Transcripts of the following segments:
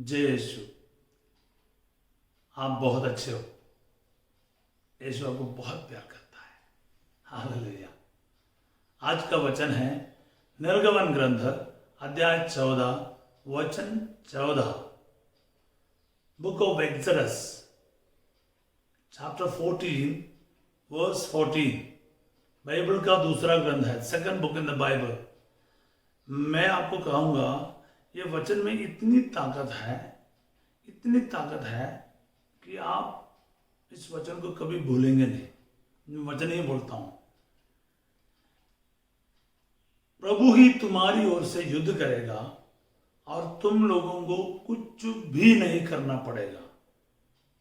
जय यीशु। आप बहुत अच्छे हो। यीशु आपको बहुत प्यार करता है। हालेलुया। आज का वचन है निर्गमन ग्रंथ अध्याय 14 वचन 14। Book of Exodus chapter 14 verse 14। Bible का दूसरा ग्रंथ है, second book in the Bible. मैं आपको कहूँगा ये वचन में इतनी ताकत है कि आप इस वचन को कभी भूलेंगे नहीं। मैं वचन ही बोलता हूँ। प्रभु ही तुम्हारी ओर से युद्ध करेगा और तुम लोगों को कुछ भी नहीं करना पड़ेगा।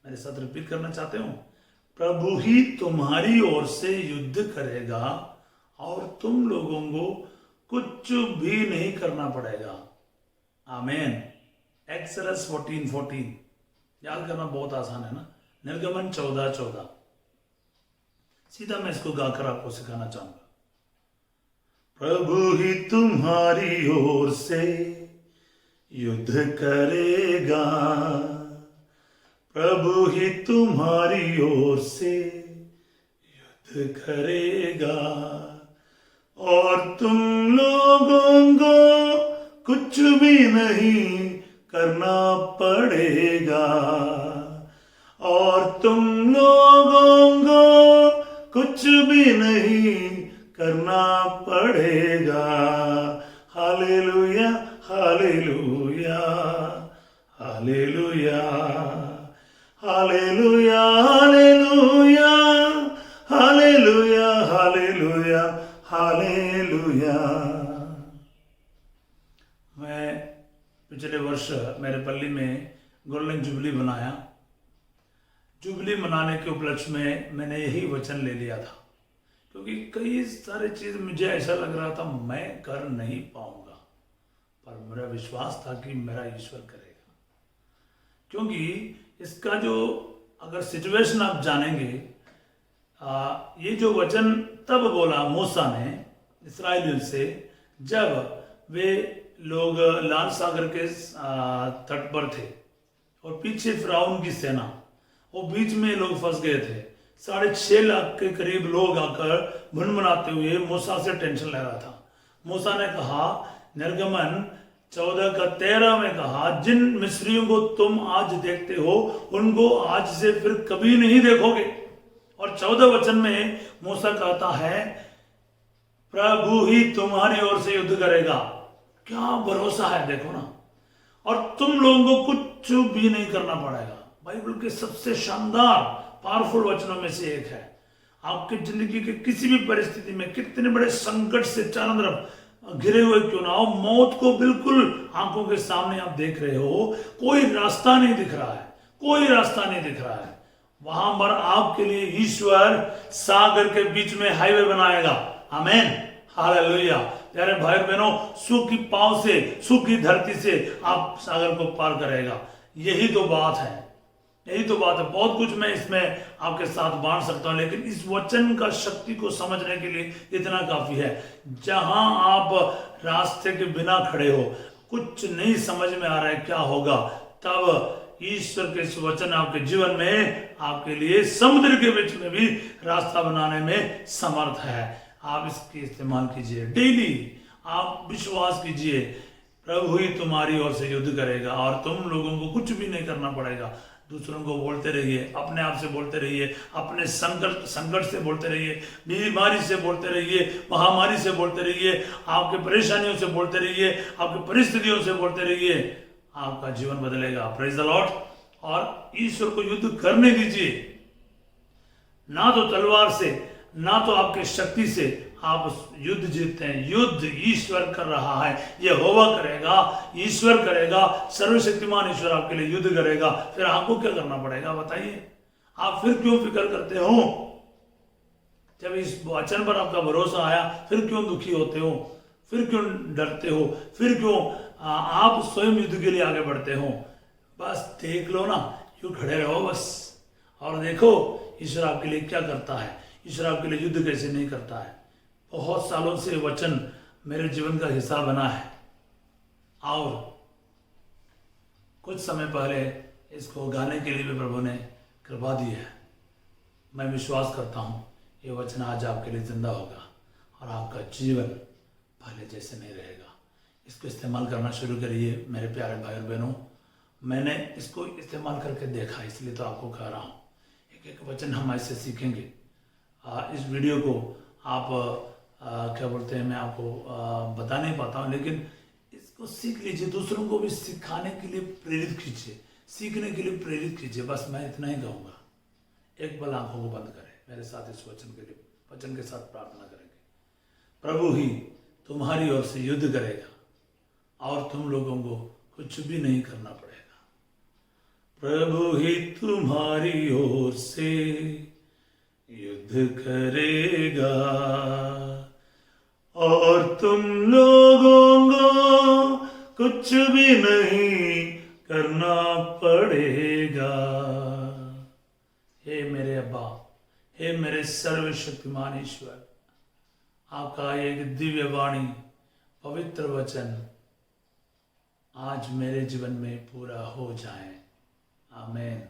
मेरे साथ रिपीट करना चाहते हो? प्रभु ही तुम्हारी ओर से युद्ध करेगा और तुम लोगों को कुछ भी नहीं करना पड़ेगा। आमेन। एक्सोडस 14:14 याद करना बहुत आसान है ना। निर्गमन 14:14 सीधा मैं इसको गाकर आपको सिखाना चाहूंगा। प्रभु ही तुम्हारी ओर से युद्ध करेगा, प्रभु ही तुम्हारी ओर से युद्ध करेगा और तुम लोगों को कुछ भी नहीं करना पड़ेगा, और तुम लोगों को कुछ भी नहीं करना पड़ेगा। Hallelujah hallelujah hallelujah hallelujah hallelujah hallelujah hallelujah hallelujah. मैं पिछले वर्ष मेरे पल्ली में गोल्डन जुबली बनाया। जुबली मनाने के उपलक्ष्य में मैंने यही वचन ले लिया था, क्योंकि कई सारी चीज मुझे ऐसा लग रहा था मैं कर नहीं पाऊंगा, पर मेरा विश्वास था कि मेरा ईश्वर करेगा। क्योंकि इसका जो अगर सिचुएशन आप जानेंगे, ये जो वचन तब बोला मूसा ने इस्राएलियों से जब वे लोग लाल सागर के तट पर थे और पीछे फिरौन की सेना और बीच में लोग फंस गए थे। 6.5 लाख के करीब लोग आकर भुनभुनाते हुए मूसा से टेंशन ले रहा था। मूसा ने कहा, निर्गमन 14:13 में कहा, जिन मिस्रियों को तुम आज देखते हो उनको आज से फिर कभी नहीं देखोगे। और 14 वचन में मूसा कहता है प्रभु ही तुम्हारी ओर से युद्ध करेगा। क्या भरोसा है, देखो ना। और तुम लोगों को कुछ भी नहीं करना पड़ेगा। बाइबल के सबसे शानदार पावरफुल वचनों में से एक है। आपकी जिंदगी के किसी भी परिस्थिति में कितने बड़े संकट से चारों तरफ घिरे हुए क्यों ना हो, मौत को बिल्कुल आंखों के सामने आप देख रहे हो, कोई रास्ता नहीं दिख रहा है, कोई रास्ता नहीं दिख रहा है, वहां पर आपके लिए ईश्वर सागर के बीच में हाईवे बनाएगा। Amen hallelujah. प्यारे भाई बहनों, सूखी पांव से, सूखी धरती से आप सागर को पार करेगा। यही तो बात है, यही तो बात है। बहुत कुछ मैं इसमें आपके साथ बांट सकता हूं, लेकिन इस वचन का शक्ति को समझने के लिए इतना काफी है। जहां आप रास्ते के बिना खड़े हो, कुछ नहीं समझ में आ रहा है क्या होगा, तब ईश्वर के इस वचन आपके जीवन में आपके लिए समुद्र के बीच में भी रास्ता बनाने में समर्थ है। आप इसकी इस्तेमाल कीजिए डेली। आप विश्वास कीजिए प्रभु ही तुम्हारी ओर से युद्ध करेगा और तुम लोगों को कुछ भी नहीं करना पड़ेगा। दूसरों को बोलते रहिए, अपने आप से बोलते रहिए, अपने संकट से बोलते रहिए, बीमारी से बोलते रहिए, महामारी से बोलते रहिए, आपके परेशानियों से बोलते रहिए, आपकी परिस्थितियों से बोलते रहिए। आपका जीवन बदलेगा। Praise the Lord. और ईश्वर को युद्ध करने दीजिए, ना तो तलवार से, ना तो आपके शक्ति से आप युद्ध जीतते हैं। युद्ध ईश्वर कर रहा है, यहोवा करेगा, ईश्वर करेगा, सर्वशक्तिमान ईश्वर आपके लिए युद्ध करेगा। फिर आपको क्या करना पड़ेगा बताइए? आप फिर क्यों फिक्र करते हो? जब इस वचन पर आपका भरोसा आया, फिर क्यों दुखी होते हो? फिर क्यों डरते हो? फिर क्यों आप स्वयं युद्ध के लिए आगे बढ़ते हो? बस देख लो ना, क्यों खड़े रहो बस और देखो ईश्वर आपके लिए क्या करता है, ईश्वर आपके लिए युद्ध कैसे नहीं करता है। बहुत सालों से वचन मेरे जीवन का हिस्सा बना है और कुछ कुछ समय पहले इसको गाने के लिए भी प्रभु ने कृपा दी है। मैं विश्वास करता हूँ ये वचन आज आपके लिए जिंदा होगा और आपका जीवन पहले जैसे नहीं रहेगा। इसको इस्तेमाल करना शुरू करिए मेरे प्यारे भाई और बहनों। मैंने इसको इस्तेमाल करके देखा, इसलिए तो आपको कह रहा हूँ। एक एक वचन हम ऐसे सीखेंगे। इस वीडियो को आप क्या बोलते हैं, मैं आपको बता नहीं पाता हूँ, लेकिन इसको सीख लीजिए, दूसरों को भी सिखाने के लिए प्रेरित कीजिए, सीखने के लिए प्रेरित कीजिए। बस मैं इतना ही कहूँगा। एक पल आंखों को बंद करें, मेरे साथ इस वचन के साथ प्रार्थना करेंगे। प्रभु ही तुम्हारी ओर से युद्ध करेगा और तुम लोगों को कुछ भी नहीं करना पड़ेगा। प्रभु ही तुम्हारी ओर से युद्ध करेगा और तुम लोगों को कुछ भी नहीं करना पड़ेगा। हे मेरे अब्बा, हे मेरे सर्वशक्तिमान ईश्वर, आपका एक दिव्य वाणी, पवित्र वचन आज मेरे जीवन में पूरा हो जाए। आमीन।